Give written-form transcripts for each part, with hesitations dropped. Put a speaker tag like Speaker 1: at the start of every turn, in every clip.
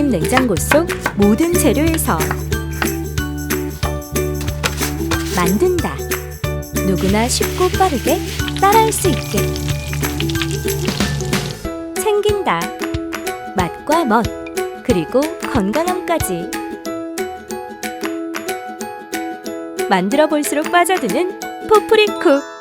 Speaker 1: 좁은 냉장고 속 모든 재료에서 만든다. 누구나 쉽고 빠르게 따라할 수 있게. 챙긴다. 맛과 멋, 그리고 건강함까지. 만들어 볼수록 빠져드는 포프리쿡.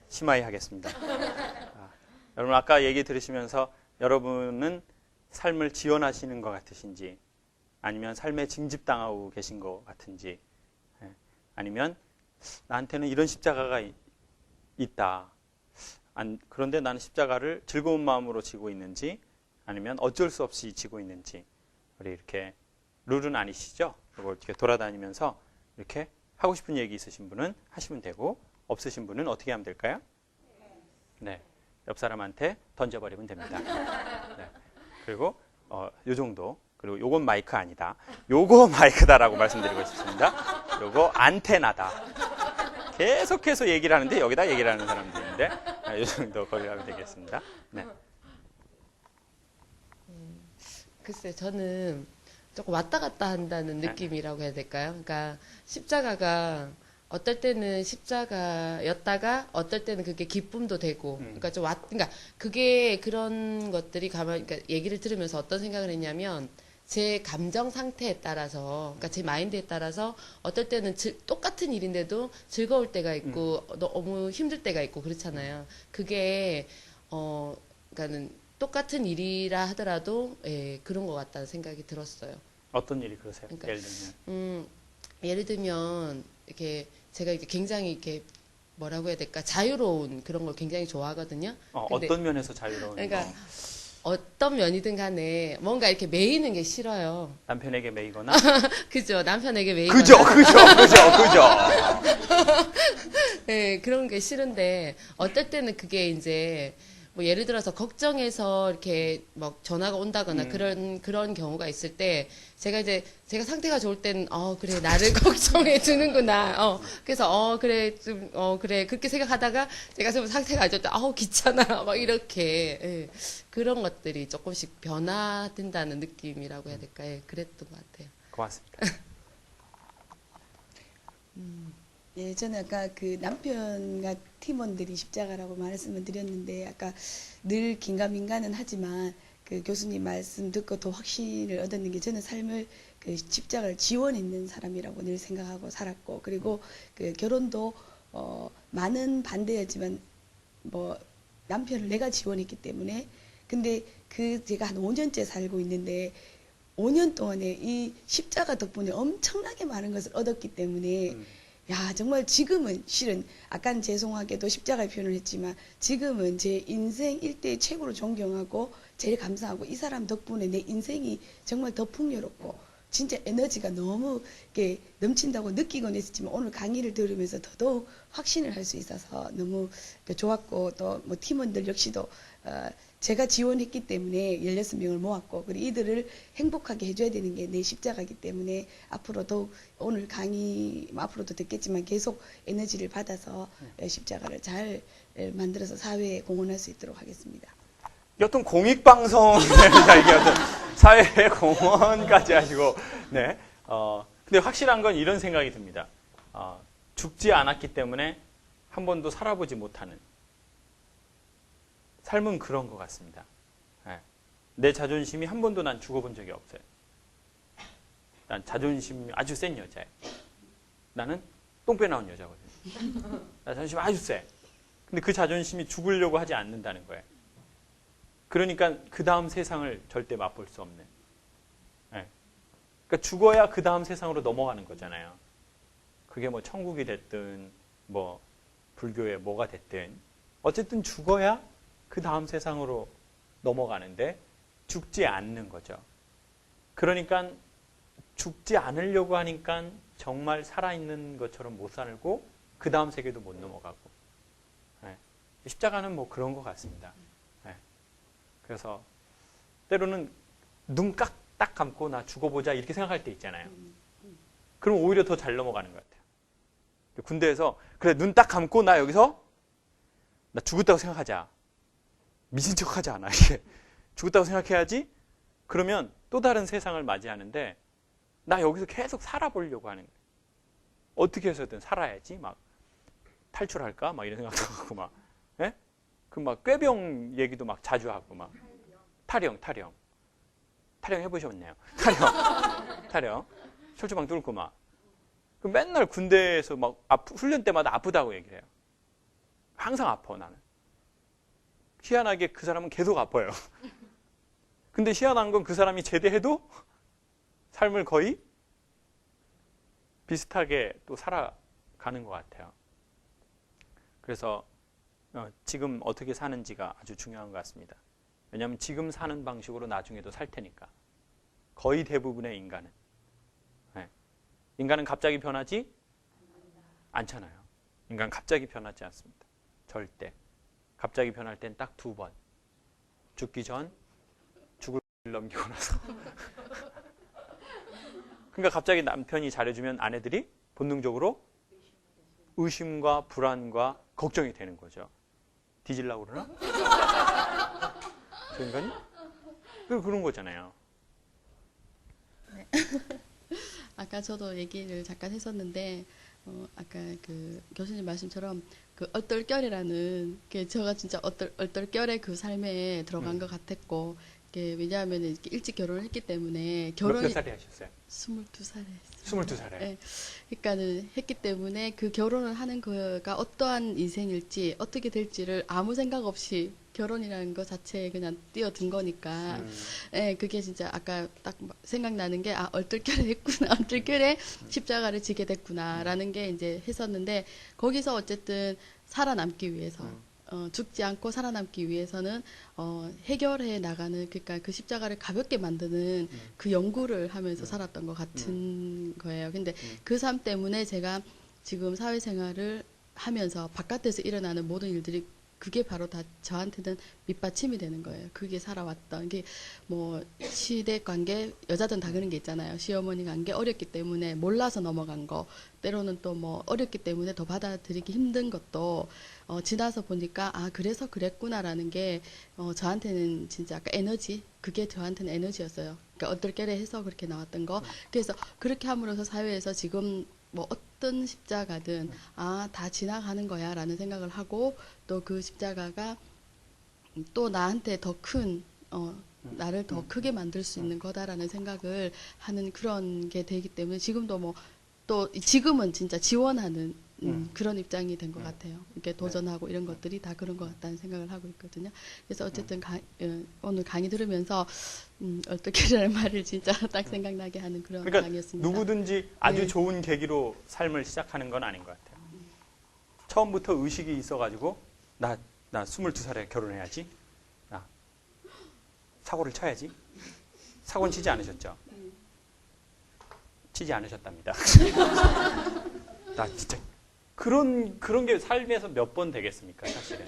Speaker 2: 심하게 하겠습니다. 여러분 아까 얘기 들으시면서 여러분은 삶을 지원하시는 것 같으신지, 아니면 삶에 징집당하고 계신 것 같은지, 아니면 나한테는 이런 십자가가 있다. 그런데 나는 십자가를 즐거운 마음으로 지고 있는지, 아니면 어쩔 수 없이 지고 있는지, 우리 이렇게 룰은 아니시죠? 이걸 이렇게 돌아다니면서 이렇게 하고 싶은 얘기 있으신 분은 하시면 되고, 없으신 분은 어떻게 하면 될까요? 네, 옆 사람한테 던져버리면 됩니다. 네. 그리고 요 정도. 그리고 요건 마이크 아니다. 요거 마이크다라고 말씀드리고 싶습니다. 요거 안테나다. 계속해서 얘기를 하는데 여기다 얘기를 하는 사람들인데 요 정도 거리 하면 되겠습니다. 네.
Speaker 3: 글쎄, 저는 조금 왔다 갔다 한다는 느낌이라고 해야 될까요? 그러니까 십자가가 어떨 때는 십자가였다가 어떨 때는 그게 기쁨도 되고, 그러니까 그러니까 그게 그런 것들이 그러니까 얘기를 들으면서 어떤 생각을 했냐면, 제 감정 상태에 따라서, 그러니까 제 마인드에 따라서 어떨 때는 똑같은 일인데도 즐거울 때가 있고 너무 힘들 때가 있고 그렇잖아요. 그게 그러니까는 똑같은 일이라 하더라도 그런 것 같다는 생각이 들었어요.
Speaker 2: 어떤 일이 그러세요?
Speaker 3: 그러니까,
Speaker 2: 예를 들면
Speaker 3: 예를 들면 이렇게 제가 이렇게 굉장히 이렇게 뭐라고 해야 될까, 자유로운 그런 걸 굉장히 좋아하거든요. 근데
Speaker 2: 어떤 면에서 자유로운
Speaker 3: 그러니까
Speaker 2: 거?
Speaker 3: 어떤 면이든 간에 뭔가 이렇게 매이는 게 싫어요.
Speaker 2: 남편에게 매이거나?
Speaker 3: 그죠? 남편에게 매이거나.
Speaker 2: 그죠.
Speaker 3: 네, 그런 게 싫은데 어떨 때는 그게 이제 뭐 예를 들어서 걱정해서 이렇게 막 전화가 온다거나 그런 경우가 있을 때 제가 상태가 좋을 땐 그래, 나를 걱정해 주는구나. 그래서 그래, 좀 그래, 그렇게 생각하다가 제가 좀 상태가 안 좋을 때 귀찮아 막 이렇게 그런 것들이 조금씩 변화된다는 느낌이라고 해야 될까? 그랬던 것 같아요.
Speaker 2: 고맙습니다.
Speaker 4: 예, 저는 아까 그 남편과 팀원들이 십자가라고 말씀을 드렸는데, 아까 늘 긴가민가는 하지만 그 교수님 말씀 듣고 더 확신을 얻었는 게, 저는 삶을 그 십자가를 지원했는 사람이라고 늘 생각하고 살았고, 그리고 그 결혼도 많은 반대였지만 뭐 남편을 내가 지원했기 때문에, 근데 제가 한 5년째 살고 있는데 5년 동안에 이 십자가 덕분에 엄청나게 많은 것을 얻었기 때문에 야, 정말 지금은 실은 아까는 죄송하게도 십자가의 표현을 했지만 지금은 제 인생 일대의 최고로 존경하고 제일 감사하고, 이 사람 덕분에 내 인생이 정말 더 풍요롭고 진짜 에너지가 너무 이렇게 넘친다고 느끼곤 했었지만, 오늘 강의를 들으면서 더더욱 확신을 할 수 있어서 너무 좋았고, 또 뭐 팀원들 역시도 제가 지원했기 때문에 16명을 모았고, 그리고 이들을 행복하게 해줘야 되는 게 내 십자가이기 때문에 앞으로 더욱 오늘 강의 앞으로도 듣겠지만 계속 에너지를 받아서 십자가를 잘 만들어서 사회에 공헌할 수 있도록 하겠습니다.
Speaker 2: 어떤 공익방송이나 이게 어떤 사회의 공헌까지 하시고, 네. 근데 확실한 건 이런 생각이 듭니다. 죽지 않았기 때문에 한 번도 살아보지 못하는 삶은 그런 것 같습니다. 네. 내 자존심이 한 번도 난 죽어본 적이 없어요. 난 자존심이 아주 센 여자예요. 나는 똥배 나온 여자거든요. 나 자존심이 아주 세. 근데 그 자존심이 죽으려고 하지 않는다는 거예요. 그러니까 그 다음 세상을 절대 맛볼 수 없는. 네. 그러니까 죽어야 그 다음 세상으로 넘어가는 거잖아요. 그게 뭐 천국이 됐든 뭐 불교의 뭐가 됐든 어쨌든 죽어야 그 다음 세상으로 넘어가는데 죽지 않는 거죠. 그러니까 죽지 않으려고 하니까 정말 살아있는 것처럼 못 살고 그 다음 세계도 못 넘어가고. 네. 십자가는 뭐 그런 것 같습니다. 네. 그래서 때로는 눈 딱 감고 나 죽어보자 이렇게 생각할 때 있잖아요. 그럼 오히려 더 잘 넘어가는 것 같아요. 군대에서 그래 눈 딱 감고 나 여기서 나 죽었다고 생각하자. 미친 척하지 않아. 이게 죽었다고 생각해야지. 그러면 또 다른 세상을 맞이하는데 나 여기서 계속 살아보려고 하는 거예요. 어떻게 해서든 살아야지. 막 탈출할까? 막 이런 생각도 하고 막. 예? 그 막 꾀병 얘기도 막 자주 하고 막. 타령 해보셨네요. 타령. 철조망 뚫고 막. 그 맨날 군대에서 막 훈련 때마다 아프다고 얘기를 해요. 항상 아파 나는. 희한하게 그 사람은 계속 아파요. 근데 희한한 건 그 사람이 제대해도 삶을 거의 비슷하게 또 살아가는 것 같아요. 그래서 지금 어떻게 사는지가 아주 중요한 것 같습니다. 왜냐하면 지금 사는 방식으로 나중에도 살 테니까. 거의 대부분의 인간은. 네. 인간은 갑자기 변하지 않잖아요. 인간 갑자기 변하지 않습니다. 절대. 갑자기 변할 땐 딱 2번. 죽기 전, 죽을 넘기고 나서. 그러니까 갑자기 남편이 잘해주면 아내들이 본능적으로 의심과 불안과 걱정이 되는 거죠. 뒤질라고 그러나? 저 인간이? 그런 거잖아요.
Speaker 5: 네. 아까 저도 얘기를 잠깐 했었는데 아까 그 교수님 말씀처럼 그 얼떨결이라는 게 제가 진짜 얼떨결에 그 삶에 들어간 것 같았고 왜냐하면 이렇게 일찍 결혼을 했기 때문에
Speaker 2: 몇 살에 하셨어요?
Speaker 5: 22살에 했어요.
Speaker 2: 22살에.
Speaker 5: 네. 그러니까는 했기 때문에 그 결혼을 하는 거가 어떠한 인생일지 어떻게 될지를 아무 생각 없이 결혼이라는 것 자체에 그냥 뛰어든 거니까 네, 그게 진짜 아까 딱 생각나는 게 얼떨결에 했구나. 얼떨결에 십자가를 지게 됐구나라는 게 이제 했었는데 거기서 어쨌든 살아남기 위해서 죽지 않고 살아남기 위해서는 해결해 나가는 그러니까 그 십자가를 가볍게 만드는 그 연구를 하면서 살았던 것 같은 거예요. 근데 그 삶 때문에 제가 지금 사회생활을 하면서 바깥에서 일어나는 모든 일들이 그게 바로 다 저한테는 밑받침이 되는 거예요. 그게 살아왔던 게 뭐 시댁 관계 여자들은 다 그런 게 있잖아요. 시어머니 관계 어렸기 때문에 몰라서 넘어간 거 때로는 또 뭐 어렸기 때문에 더 받아들이기 힘든 것도 지나서 보니까 그래서 그랬구나라는 게 저한테는 진짜 아까 에너지 그게 저한테는 에너지였어요. 그러니까 얼떨결에 해서 그렇게 나왔던 거. 그래서 그렇게 함으로써 사회에서 지금 뭐 어떤 십자가든 다 지나가는 거야 라는 생각을 하고 또 그 십자가가 또 나한테 더 큰 나를 더 크게 만들 수 있는 거다라는 생각을 하는 그런 게 되기 때문에 지금도 뭐 또 지금은 진짜 지원하는 그런 입장이 된 것 같아요. 이렇게 도전하고 이런 것들이 다 그런 것 같다는 생각을 하고 있거든요. 그래서 어쨌든 오늘 강의 들으면서 어떻게라는 말을 진짜 딱 생각나게 하는 그런
Speaker 2: 그러니까
Speaker 5: 강의였습니다.
Speaker 2: 누구든지 아주
Speaker 5: 네.
Speaker 2: 좋은 계기로 삶을 시작하는 건 아닌 것 같아요. 처음부터 의식이 있어가지고 나 22살에 결혼해야지. 사고를 쳐야지. 사고는 치지 않으셨죠? 치지 않으셨답니다. 나 진짜 그런 게 삶에서 몇 번 되겠습니까, 사실은.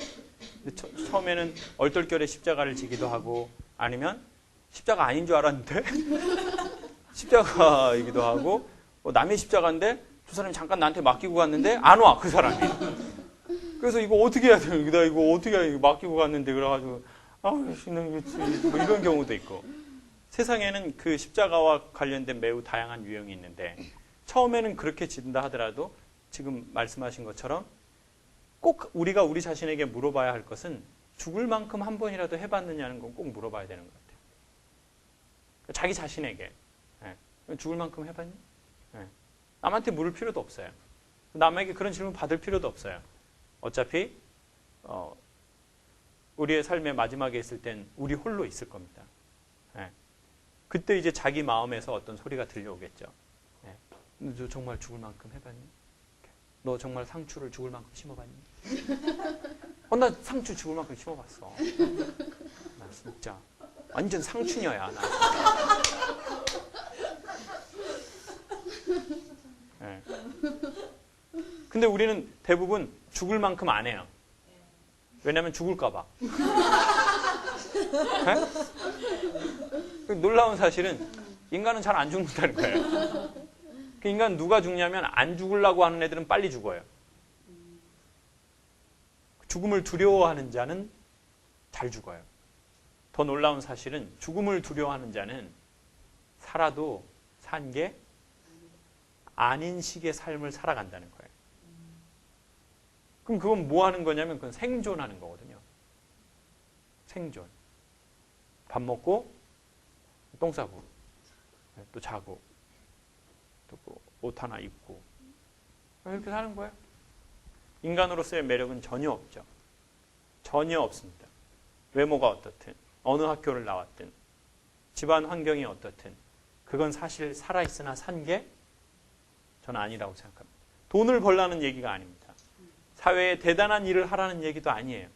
Speaker 2: 처음에는 얼떨결에 십자가를 지기도 하고 아니면 십자가 아닌 줄 알았는데 십자가이기도 하고 남의 십자가인데 두 사람이 잠깐 나한테 맡기고 갔는데 안 와, 그 사람이. 그래서 이거 어떻게 해야 돼? 나 이거 어떻게 해야 돼? 맡기고 갔는데 그래가지고 뭐 이런 경우도 있고. 세상에는 그 십자가와 관련된 매우 다양한 유형이 있는데 처음에는 그렇게 진다 하더라도 지금 말씀하신 것처럼 꼭 우리가 우리 자신에게 물어봐야 할 것은 죽을 만큼 한 번이라도 해봤느냐는 건 꼭 물어봐야 되는 것 같아요. 자기 자신에게 죽을 만큼 해봤니? 남한테 물을 필요도 없어요. 남에게 그런 질문 받을 필요도 없어요. 어차피 우리의 삶의 마지막에 있을 땐 우리 홀로 있을 겁니다. 그때 이제 자기 마음에서 어떤 소리가 들려오겠죠. 너 정말 죽을 만큼 해봤니? 너 정말 상추를 죽을 만큼 심어봤니? 나 상추 죽을 만큼 심어봤어. 나 진짜 완전 상추녀야. 나. 근데 우리는 대부분 죽을 만큼 안 해요. 왜냐하면 죽을까 봐. 네? 놀라운 사실은 인간은 잘 안 죽는다는 거예요. 그 인간 누가 죽냐면 안 죽으려고 하는 애들은 빨리 죽어요. 죽음을 두려워하는 자는 잘 죽어요. 더 놀라운 사실은 죽음을 두려워하는 자는 살아도 산 게 아닌 식의 삶을 살아간다는 거예요. 그럼 그건 뭐 하는 거냐면 그건 생존하는 거거든요. 생존. 밥 먹고 똥 싸고 또 자고 또 옷 하나 입고 이렇게 사는 거예요. 인간으로서의 매력은 전혀 없죠. 전혀 없습니다. 외모가 어떻든 어느 학교를 나왔든 집안 환경이 어떻든 그건 사실 살아있으나 산 게 저는 아니라고 생각합니다. 돈을 벌라는 얘기가 아닙니다. 사회에 대단한 일을 하라는 얘기도 아니에요.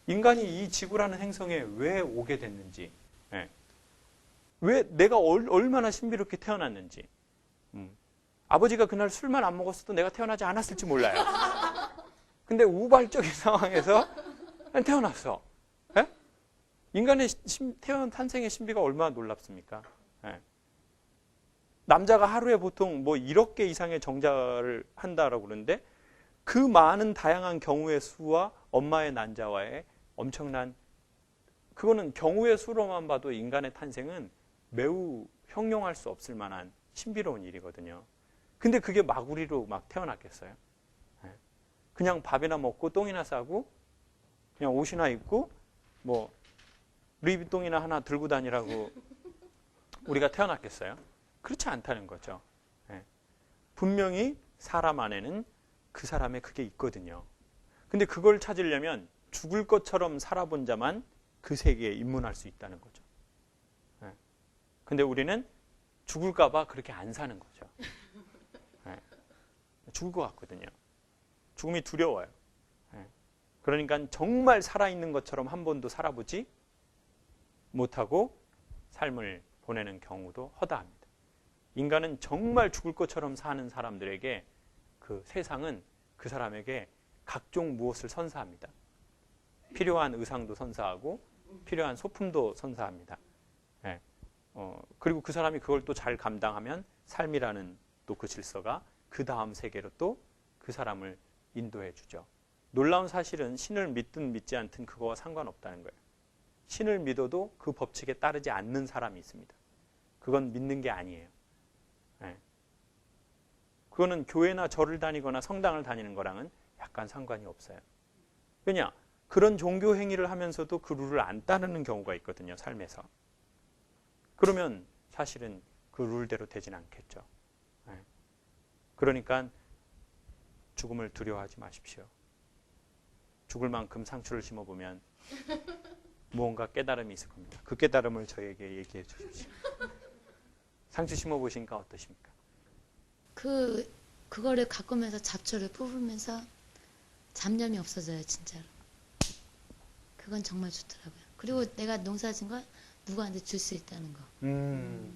Speaker 2: 인간이 이 지구라는 행성에 왜 오게 됐는지, 왜 내가 얼마나 신비롭게 태어났는지, 아버지가 그날 술만 안 먹었어도 내가 태어나지 않았을지 몰라요. 근데 우발적인 상황에서 태어났어. 예? 인간의 탄생의 신비가 얼마나 놀랍습니까? 예. 남자가 하루에 보통 뭐 1억 개 이상의 정자를 한다라고 그러는데 그 많은 다양한 경우의 수와 엄마의 난자와의 엄청난 그거는 경우의 수로만 봐도 인간의 탄생은 매우 형용할 수 없을 만한 신비로운 일이거든요. 근데 그게 마구리로 막 태어났겠어요? 그냥 밥이나 먹고 똥이나 싸고 그냥 옷이나 입고 뭐 루이비통이나 하나 들고 다니라고 우리가 태어났겠어요? 그렇지 않다는 거죠. 분명히 사람 안에는 그 사람의 그게 있거든요. 근데 그걸 찾으려면 죽을 것처럼 살아본 자만 그 세계에 입문할 수 있다는 거죠. 근데 우리는 죽을까 봐 그렇게 안 사는 거죠. 죽을 것 같거든요. 죽음이 두려워요. 그러니까 정말 살아있는 것처럼 한 번도 살아보지 못하고 삶을 보내는 경우도 허다합니다. 인간은 정말 죽을 것처럼 사는 사람들에게 그 세상은 그 사람에게 각종 무엇을 선사합니다. 필요한 의상도 선사하고 필요한 소품도 선사합니다. 그리고 그 사람이 그걸 또 잘 감당하면 삶이라는 또 그 질서가 그 다음 세계로 또 그 사람을 인도해 주죠. 놀라운 사실은 신을 믿든 믿지 않든 그거와 상관없다는 거예요. 신을 믿어도 그 법칙에 따르지 않는 사람이 있습니다. 그건 믿는 게 아니에요. 그거는 교회나 절을 다니거나 성당을 다니는 거랑은 약간 상관이 없어요. 왜냐? 그런 종교 행위를 하면서도 그 룰을 안 따르는 경우가 있거든요. 삶에서. 그러면 사실은 그 룰대로 되진 않겠죠. 그러니까 죽음을 두려워하지 마십시오. 죽을 만큼 상추를 심어보면 무언가 깨달음이 있을 겁니다. 그 깨달음을 저에게 얘기해 주십시오. 상추 심어보시니까 어떠십니까?
Speaker 6: 그거를 가꾸면서 잡초를 뽑으면서 잡념이 없어져요, 진짜로. 그건 정말 좋더라고요. 그리고 내가 농사 진 걸 누구한테 줄 수 있다는 거.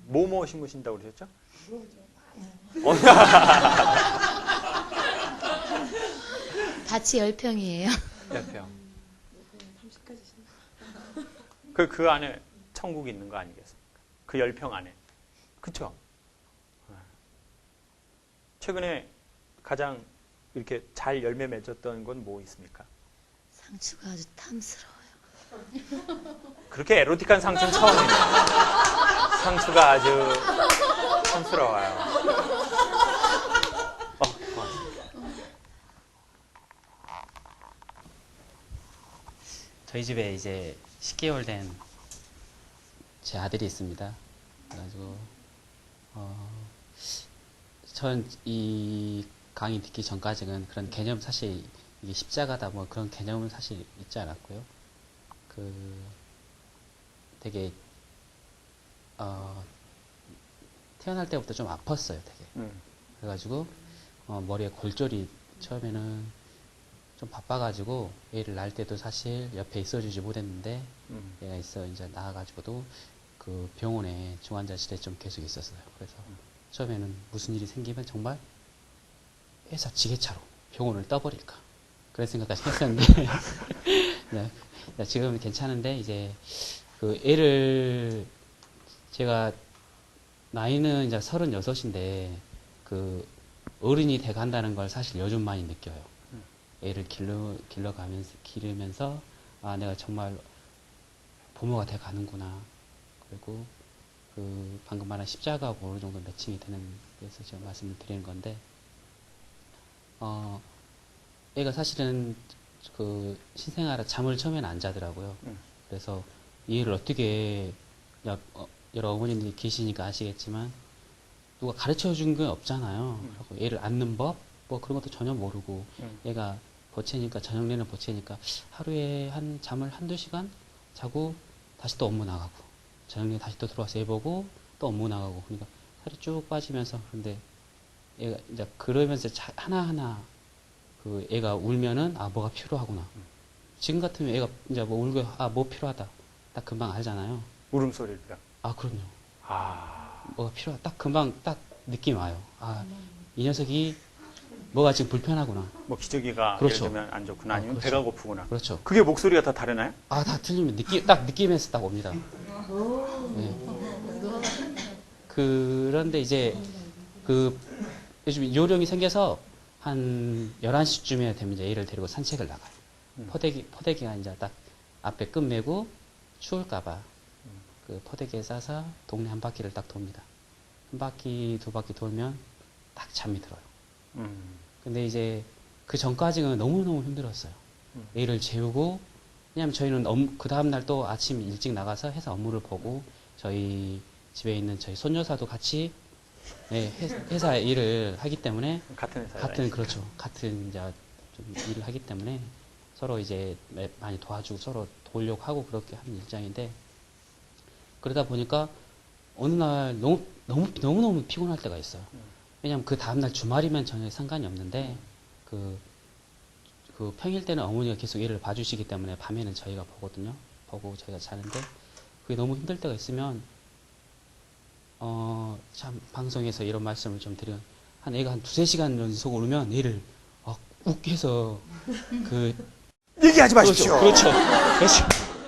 Speaker 2: 뭐 심으신다고 그러셨죠?
Speaker 6: 밭이 10평이에요.
Speaker 2: 옆에요. 그 안에 천국이 있는 거 아니겠습니까? 그 10평 안에. 그렇죠? 최근에 가장 이렇게 잘 열매 맺었던 건 뭐 있습니까?
Speaker 6: 상추가 아주 탐스러워요.
Speaker 2: 그렇게 에로틱한 상추는 처음이에요. 상추가 아주 탐스러워요. 고맙습니다.
Speaker 7: 저희 집에 이제 10개월 된 제 아들이 있습니다. 그래가지고 전 이 강의 듣기 전까지는 그런 개념 사실 이게 십자가다 뭐 그런 개념은 사실 있지 않았고요. 되게 태어날 때부터 좀 아팠어요, 되게. 그래가지고 머리에 골절이 처음에는 좀 바빠가지고 애를 낳을 때도 사실 옆에 있어주지 못했는데 얘가 이제 나와가지고도 그 병원에 중환자실에 좀 계속 있었어요. 그래서 처음에는 무슨 일이 생기면 정말 회사 지게차로 병원을 떠버릴까 그런 생각까지 했었는데 네, 네, 지금은 괜찮은데 이제 그 애를 제가 나이는 이제 36인데 그 어른이 돼 간다는 걸 사실 요즘 많이 느껴요. 애를 기르면서 아 내가 정말 부모가 돼 가는구나. 그리고 그 방금 말한 십자가하고 어느 정도 매칭이 되는 데서 제가 말씀을 드리는 건데 애가 사실은 그 신생아라 잠을 처음에는 안 자더라고요. 그래서 얘를 어떻게 여러 어머님들이 계시니까 아시겠지만 누가 가르쳐 준 게 없잖아요. 그래서 애를 안는 법, 뭐 그런 것도 전혀 모르고 얘가 버채니까 저녁 내는 버채니까 하루에 한 잠을 한두 시간 자고 다시 또 업무 나가고 저녁에 다시 또 들어와서 애 보고 또 업무 나가고 그러니까 살이 쭉 빠지면서 그런데 애가 이제 그러면서 하나하나 그 애가 울면은 아 뭐가 필요하구나. 지금 같으면 애가 이제 뭐 울고 아 뭐 필요하다 딱 금방 알잖아요.
Speaker 2: 울음소리를요.
Speaker 7: 아 그럼요.
Speaker 2: 아,
Speaker 7: 뭐가 필요하다 딱 금방 딱 느낌이 와요. 아 이 녀석이 뭐가 지금 불편하구나.
Speaker 2: 뭐 기저귀가
Speaker 7: 그렇죠.
Speaker 2: 예를 들면 안 좋구나,
Speaker 7: 아,
Speaker 2: 아니면
Speaker 7: 그렇죠.
Speaker 2: 배가 고프구나.
Speaker 7: 그렇죠.
Speaker 2: 그게 목소리가 다 다르나요?
Speaker 7: 아 다 틀리면 딱 느낌에서 딱 옵니다. 네. 그런데 이제 그 요즘 요령이 생겨서 한 11시쯤에 되면 이제 애를 데리고 산책을 나가요. 포대기가 이제 딱 앞에 끝매고 추울까봐 그 포대기에 싸서 동네 한 바퀴를 딱 돕니다. 한 바퀴, 두 바퀴 돌면 딱 잠이 들어요. 근데 이제 그 전까지는 너무너무 힘들었어요. 애를 재우고, 왜냐면 저희는 그 다음날 또 아침 일찍 나가서 회사 업무를 보고, 저희 집에 있는 저희 손여사도 같이 네, 회사 일을 하기 때문에,
Speaker 2: 같은 회사에
Speaker 7: 그렇죠. 같은 이제 좀 일을 하기 때문에 서로 이제 많이 도와주고 서로 도우려고 하고 그렇게 하는 일장인데, 그러다 보니까 어느 날 너무너무 피곤할 때가 있어요. 왜냐면 그 다음날 주말이면 전혀 상관이 없는데, 그 평일 때는 어머니가 계속 애를 봐주시기 때문에 밤에는 저희가 보거든요. 보고 저희가 자는데, 그게 너무 힘들 때가 있으면, 참, 방송에서 이런 말씀을 좀 드려, 애가 한 2-3시간 연속 울면 애를 욱 해서,
Speaker 2: 얘기하지 마십시오.
Speaker 7: 그렇죠.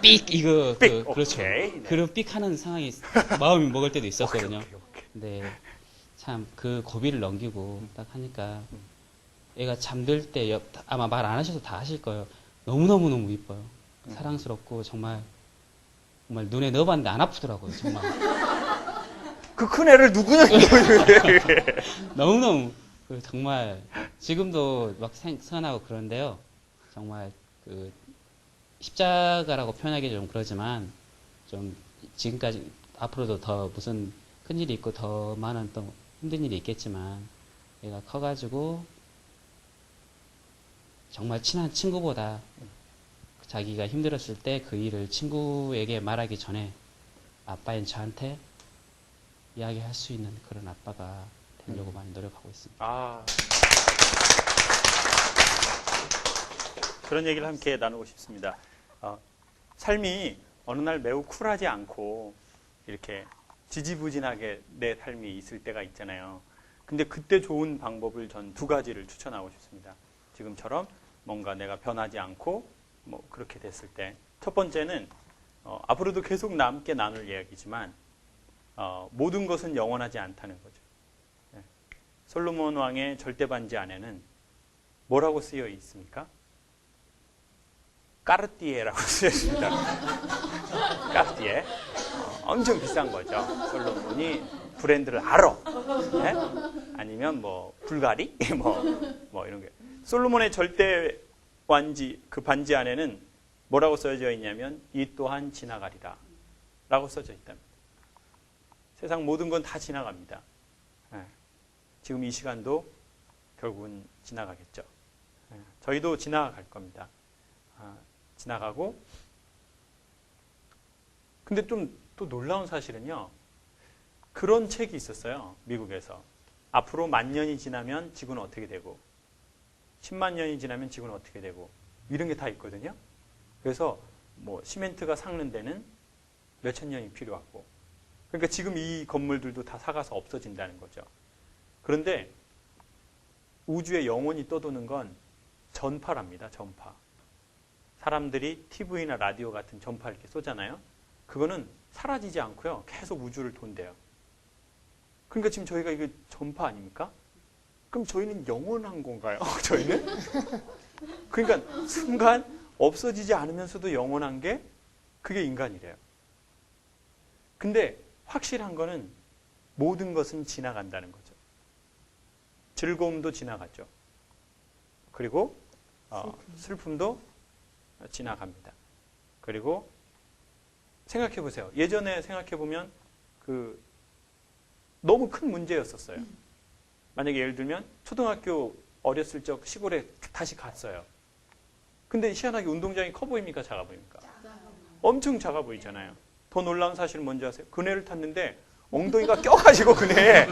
Speaker 7: 삑,
Speaker 2: 삑,
Speaker 7: 그렇죠.
Speaker 2: 오케이. 네.
Speaker 7: 그런 삑 하는 상황이 마음이 먹을 때도 있었거든요.
Speaker 2: 오케이.
Speaker 7: 근데 참 그 고비를 넘기고 딱 하니까 애가 잠들 때 아마 말 안 하셔도 다 아실 거예요. 너무너무 이뻐요. 사랑스럽고 정말 눈에 넣어봤는데 안 아프더라고요. 정말.
Speaker 2: 그 큰 애를 누구냐?
Speaker 7: 너무너무 정말 지금도 막 생각나고 그런데요. 정말 그 십자가라고 표현하기 좀 그러지만 좀 지금까지 앞으로도 더 무슨 큰일이 있고 더 많은 또 힘든 일이 있겠지만 얘가 커가지고 정말 친한 친구보다 자기가 힘들었을 때 그 일을 친구에게 말하기 전에 아빠인 저한테 이야기할 수 있는 그런 아빠가 되려고 많이 노력하고 있습니다.
Speaker 2: 아. 그런 얘기를 함께 나누고 싶습니다. 삶이 어느 날 매우 쿨하지 않고 이렇게 지지부진하게 내 삶이 있을 때가 있잖아요. 근데 그때 좋은 방법을 전 2가지를 추천하고 싶습니다. 지금처럼 뭔가 내가 변하지 않고 뭐 그렇게 됐을 때. 첫 번째는 앞으로도 계속 남게 나눌 이야기지만 모든 것은 영원하지 않다는 거죠. 네. 솔로몬 왕의 절대 반지 안에는 뭐라고 쓰여 있습니까? 까르띠에라고 쓰여 있습니다. 까르띠에. 엄청 비싼 거죠. 솔로몬이 브랜드를 알아. 네? 아니면 뭐 불가리? 뭐 이런 게. 솔로몬의 절대 반지, 그 반지 안에는 뭐라고 써져 있냐면 이 또한 지나가리라 라고 써져 있답니다. 세상 모든 건 다 지나갑니다. 네. 지금 이 시간도 결국은 지나가겠죠. 네. 저희도 지나갈 겁니다. 지나가고, 근데 좀 또 놀라운 사실은요, 그런 책이 있었어요. 미국에서. 앞으로 10,000년이 지나면 지구는 어떻게 되고 10만 년이 지나면 지구는 어떻게 되고 이런 게 다 있거든요. 그래서 뭐 시멘트가 삭는 데는 몇천 년이 필요하고, 그러니까 지금 이 건물들도 다 삭아서 없어진다는 거죠. 그런데 우주에 영원히 떠도는 건 전파랍니다. 전파. 사람들이 TV나 라디오 같은 전파 이렇게 쏘잖아요. 그거는 사라지지 않고요. 계속 우주를 돈대요. 그러니까 지금 저희가 이게 전파 아닙니까? 그럼 저희는 영원한 건가요? 저희는? 그러니까 순간 없어지지 않으면서도 영원한 게 그게 인간이래요. 근데 확실한 거는 모든 것은 지나간다는 거죠. 즐거움도 지나갔죠. 그리고 슬픔도 지나갑니다. 그리고 생각해 보세요. 예전에 생각해 보면 너무 큰 문제였었어요. 만약에 예를 들면 초등학교 어렸을 적 시골에 다시 갔어요. 근데 희한하게 운동장이 커 보입니까? 작아 보입니까? 엄청 작아 보이잖아요. 더 놀라운 사실은 뭔지 아세요? 그네를 탔는데 엉덩이가 껴가지고 그네에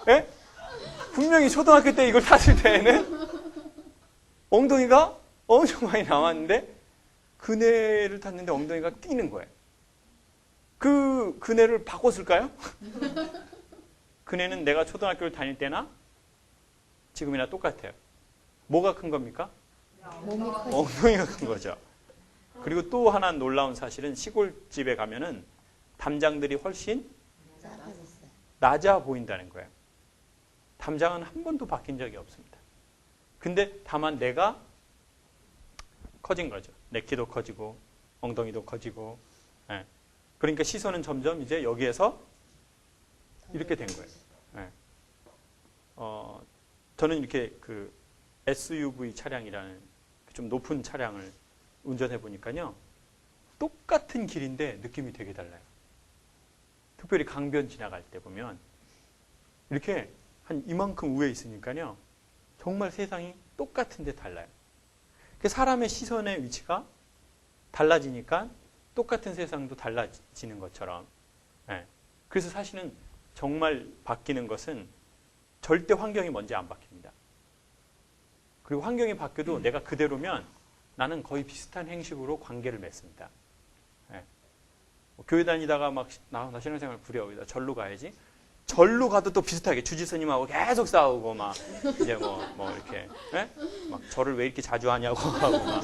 Speaker 2: 예? 분명히 초등학교 때 이걸 탔을 때에는 엉덩이가 엄청 많이 나왔는데 그네를 탔는데 엉덩이가 끼는 거예요. 그 그네를 바꿨을까요? 그네는 내가 초등학교를 다닐 때나 지금이나 똑같아요. 뭐가 큰 겁니까?
Speaker 6: 몸이 커.
Speaker 2: 엉덩이가 큰 거죠. 그리고 또 하나 놀라운 사실은 시골집에 가면은 담장들이 훨씬
Speaker 6: 작아졌어요.
Speaker 2: 낮아 보인다는 거예요. 담장은 한 번도 바뀐 적이 없습니다. 근데 다만 내가 커진 거죠. 내 키도 커지고 엉덩이도 커지고. 예. 그러니까 시선은 점점 이제 여기에서 이렇게 된 거예요. 예. 저는 이렇게 그 SUV 차량이라는 좀 높은 차량을 운전해 보니까요. 똑같은 길인데 느낌이 되게 달라요. 특별히 강변 지나갈 때 보면 이렇게 한 이만큼 위에 있으니까요. 정말 세상이 똑같은데 달라요. 사람의 시선의 위치가 달라지니까 똑같은 세상도 달라지는 것처럼. 예. 그래서 사실은 정말 바뀌는 것은 절대 환경이 먼저 안 바뀝니다. 그리고 환경이 바뀌어도 내가 그대로면 나는 거의 비슷한 행식으로 관계를 맺습니다. 예. 교회 다니다가 막 나 신앙생활 구려 여기다 절로 가야지. 절로 가도 또 비슷하게 주지스님하고 계속 싸우고 막 이제 뭐 이렇게 예? 막 절을 왜 이렇게 자주 하냐고 하고 막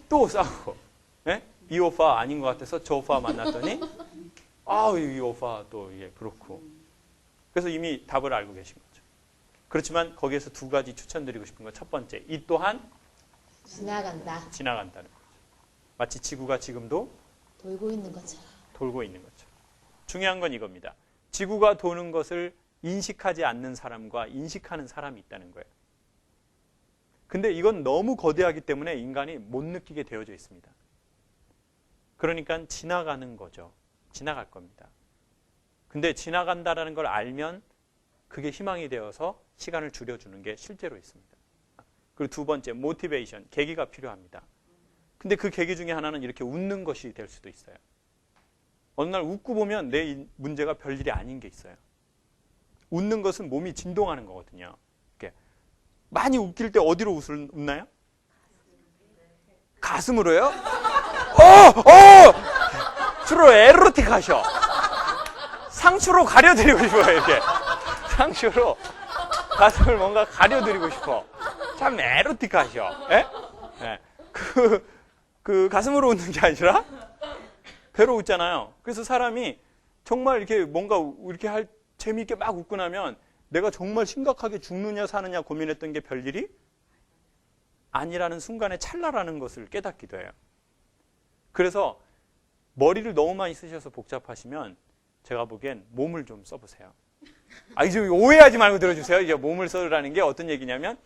Speaker 2: 또 싸우고 예? 이 오빠 아닌 것 같아서 저 오빠 만났더니 이 오빠 또 이게 그렇고 그래서 이미 답을 알고 계신 거죠. 그렇지만 거기에서 두 가지 추천드리고 싶은 건 첫 번째, 이 또한 지나간다는 거죠. 마치 지구가 지금도
Speaker 6: 돌고 있는 것처럼.
Speaker 2: 돌고 있는 거죠. 중요한 건 이겁니다. 지구가 도는 것을 인식하지 않는 사람과 인식하는 사람이 있다는 거예요. 근데 이건 너무 거대하기 때문에 인간이 못 느끼게 되어져 있습니다. 그러니까 지나가는 거죠. 지나갈 겁니다. 근데 지나간다라는 걸 알면 그게 희망이 되어서 시간을 줄여주는 게 실제로 있습니다. 그리고 두 번째, 모티베이션, 계기가 필요합니다. 근데 그 계기 중에 하나는 이렇게 웃는 것이 될 수도 있어요. 어느 날 웃고 보면 내 문제가 별일이 아닌 게 있어요. 웃는 것은 몸이 진동하는 거거든요. 이렇게 많이 웃길 때 어디로 웃나요? 가슴으로요? 주로 에로틱하셔. 상추로 가려드리고 싶어요. 이렇게 상추로 가슴을 뭔가 가려드리고 싶어. 참 에로틱하셔. 예? 예. 그 가슴으로 웃는 게 아니라 배로 웃잖아요. 그래서 사람이 정말 이렇게 뭔가 이렇게 재미있게 막 웃고 나면 내가 정말 심각하게 죽느냐 사느냐 고민했던 게 별일이 아니라는 순간에 찰나라는 것을 깨닫기도 해요. 그래서 머리를 너무 많이 쓰셔서 복잡하시면 제가 보기엔 몸을 좀 써보세요. 이제 오해하지 말고 들어주세요. 이제 몸을 써라는 게 어떤 얘기냐면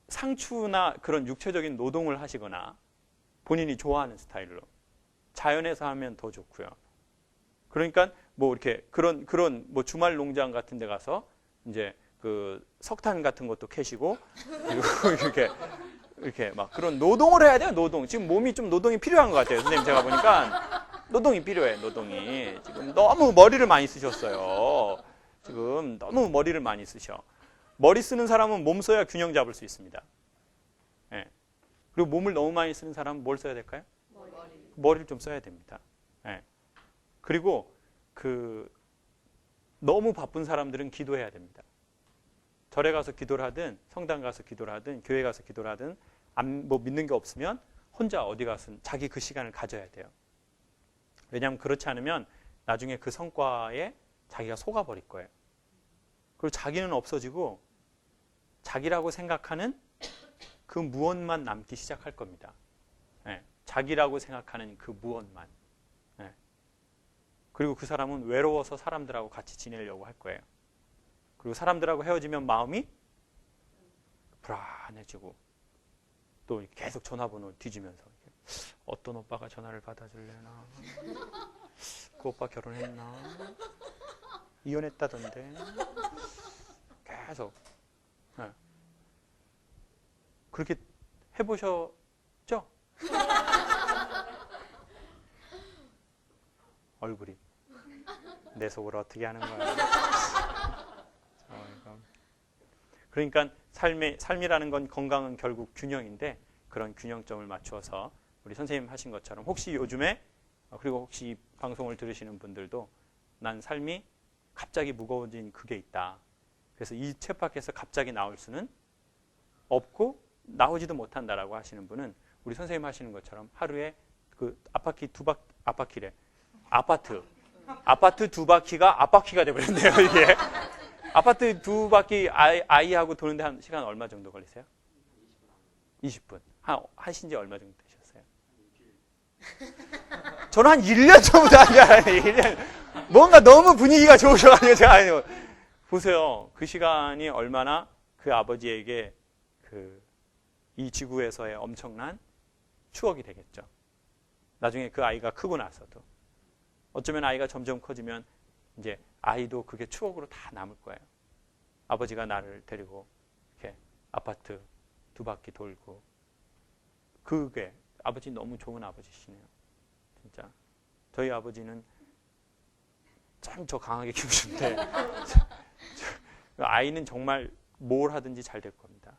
Speaker 2: 상추나 그런 육체적인 노동을 하시거나 본인이 좋아하는 스타일로 자연에서 하면 더 좋고요. 그러니까 뭐 이렇게 그런 뭐 주말 농장 같은 데 가서 이제 그 석탄 같은 것도 캐시고 그리고 이렇게 막 그런 노동을 해야 돼요. 노동. 지금 몸이 좀 노동이 필요한 것 같아요. 선생님 제가 보니까 노동이 필요해. 노동이. 지금 너무 머리를 많이 쓰셨어요. 지금 너무 머리를 많이 쓰셔. 머리 쓰는 사람은 몸 써야 균형 잡을 수 있습니다. 예. 그리고 몸을 너무 많이 쓰는 사람은 뭘 써야 될까요? 머리를 좀 써야 됩니다. 예. 그리고 너무 바쁜 사람들은 기도해야 됩니다. 절에 가서 기도를 하든 성당 가서 기도를 하든 교회 가서 기도를 하든 뭐 믿는 게 없으면 혼자 어디 가서 자기 그 시간을 가져야 돼요. 왜냐하면 그렇지 않으면 나중에 그 성과에 자기가 속아버릴 거예요. 그리고 자기는 없어지고 자기라고 생각하는 그 무엇만 남기 시작할 겁니다. 네, 자기라고 생각하는 그 무엇만. 네. 그리고 그 사람은 외로워서 사람들하고 같이 지내려고 할 거예요. 그리고 사람들하고 헤어지면 마음이 불안해지고 또 계속 전화번호를 뒤지면서 어떤 오빠가 전화를 받아줄래나, 그 오빠 결혼했나, 이혼했다던데, 계속. 네. 그렇게 해보셨죠? 얼굴이 내 속을 어떻게 하는 거야. 그러니까 삶이라는 건 건강은 결국 균형인데 그런 균형점을 맞추어서 우리 선생님 하신 것처럼 혹시 요즘에 그리고 혹시 이 방송을 들으시는 분들도 난 삶이 갑자기 무거워진 그게 있다. 그래서 이 쳇바퀴에서 갑자기 나올 수는 없고 나오지도 못한다라고 하시는 분은 우리 선생님 하시는 것처럼 하루에 그 아파트 두 바퀴가 앞바퀴가 돼버렸네요. 이게 아파트 두 바퀴 아이하고 도는데 한 시간 얼마 정도 걸리세요? 20분. 하신 지 얼마 정도 되셨어요? 저는 한 1년 전부터 뭔가 너무 분위기가 좋으셔가지고 제가 보세요. 그 시간이 얼마나 그 아버지에게 이 지구에서의 엄청난 추억이 되겠죠. 나중에 그 아이가 크고 나서도 어쩌면 아이가 점점 커지면 이제 아이도 그게 추억으로 다 남을 거예요. 아버지가 나를 데리고 이렇게 아파트 두 바퀴 돌고 그게 아버지 너무 좋은 아버지시네요. 진짜 저희 아버지는 참 저 강하게 키우시는데 아이는 정말 뭘 하든지 잘 될 겁니다.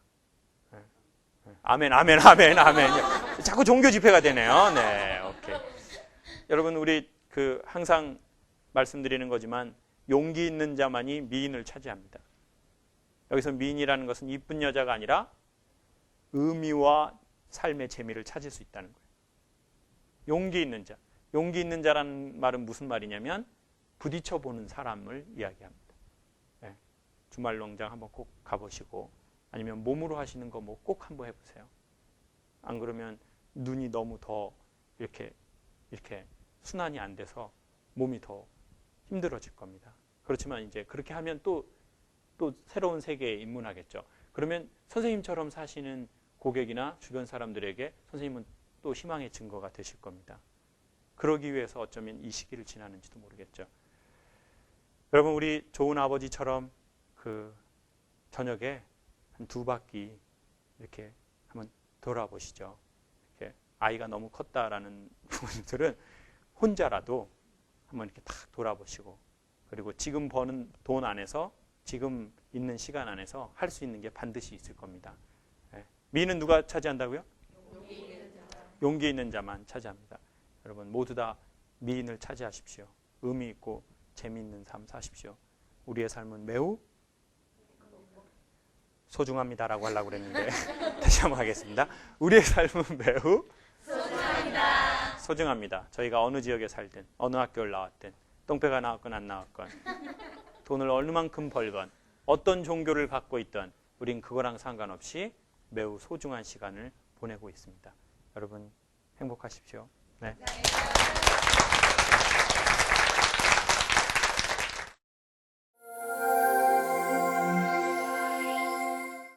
Speaker 2: 아멘, 아멘, 아멘, 아멘. 자꾸 종교 집회가 되네요. 네, 오케이. 여러분 우리 항상 말씀드리는 거지만 용기 있는 자만이 미인을 차지합니다. 여기서 미인이라는 것은 이쁜 여자가 아니라 의미와 삶의 재미를 찾을 수 있다는 거예요. 용기 있는 자. 용기 있는 자라는 말은 무슨 말이냐면 부딪혀보는 사람을 이야기합니다. 네. 주말 농장 한번 꼭 가보시고 아니면 몸으로 하시는 거 뭐 꼭 한번 해보세요. 안 그러면 눈이 너무 더 이렇게 순환이 안 돼서 몸이 더 힘들어질 겁니다. 그렇지만 이제 그렇게 하면 또 새로운 세계에 입문하겠죠. 그러면 선생님처럼 사시는 고객이나 주변 사람들에게 선생님은 또 희망의 증거가 되실 겁니다. 그러기 위해서 어쩌면 이 시기를 지나는지도 모르겠죠. 여러분 우리 좋은 아버지처럼 저녁에 한 두 바퀴 이렇게 한번 돌아보시죠. 이렇게 아이가 너무 컸다라는 부분들은 혼자라도 한번 이렇게 탁 돌아보시고 그리고 지금 버는 돈 안에서 지금 있는 시간 안에서 할 수 있는 게 반드시 있을 겁니다. 네. 미인은 누가 차지한다고요? 용기 있는 자만 차지합니다. 여러분 모두 다 미인을 차지하십시오. 의미 있고 재미있는 삶 사십시오. 우리의 삶은 매우 소중합니다라고 하려고 그랬는데 다시 한번 하겠습니다. 우리의 삶은 매우 소중합니다. 저희가 어느 지역에 살든 어느 학교를 나왔든 똥배가 나왔건 안 나왔건 돈을 어느 만큼 벌건 어떤 종교를 갖고 있든 우린 그거랑 상관없이 매우 소중한 시간을 보내고 있습니다. 여러분 행복하십시오. 네.